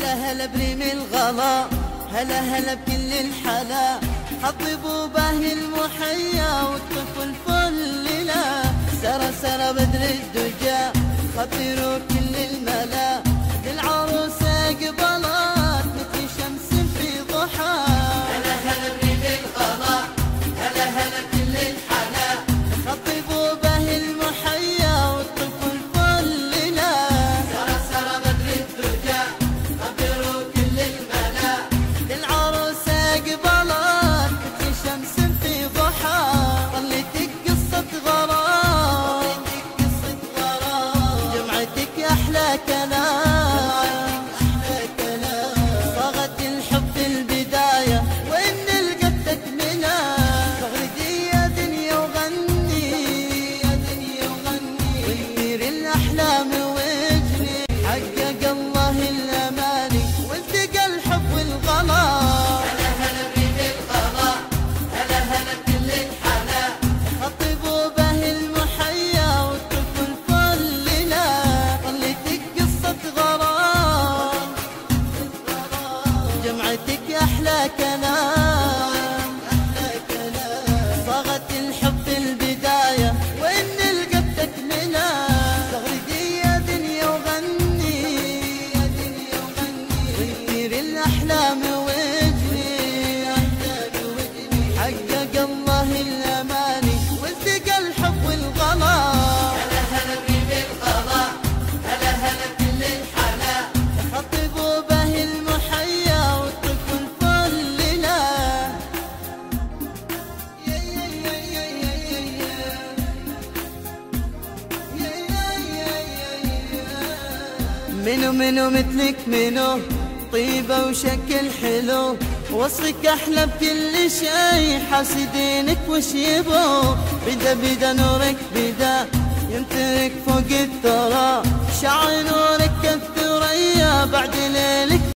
هلا بريم الغلا، هلا هلا بكل الحلا، حطبوا باهي المحيا والطفل فل لا، سرى سرى بدر الدجى خطروا كل الملا، للعروسة قبلات مثل شمس في ضحى. هلا هلا بريم الغلا، هلا هلا بكل الحلا، حطبوا باهي المحيا والطفل فل لا، سرى سرى بدر الدجى خطروا كل الملا، للعروسة قبلات مثل شمس في ضحى. ظلتك قصة غرام، جمعتك أحلى كلام، صاغت الحب في البداية وإن لقيتك منا، فاغردي يا دنيا وغني، يا دنيا وغني، ويطير الأحلام واجري، حقق الله الأماني والتقى الحب والغلا. هلا هلا بريم الغلا، هلا هلا بكل الحلا، خطبوا باهي المحيا والطفل فل لا، ظلتك قصة غرام، جمعتك أحلى كلام، صاغت الحب في البداية وإن لقيتك منا، فاغردي يا دنيا وغني، يا دنيا وغني، ويطير الأحلام واجري، حقق الله الأماني والتقى الحب والغلا. هلا هلا بريم الغلا، هلا هلا بكل الحلا، خطبوا باهي المحيا والطفل فل لا. منو منو مثلك منو، طيبة وشكل حلو، وصفك أحلى بكل شي، حاسدينك وش يبو، بدا بدا نورك بدا ينترك فوق الثرى، شع نورك كالثريا بعد ليلك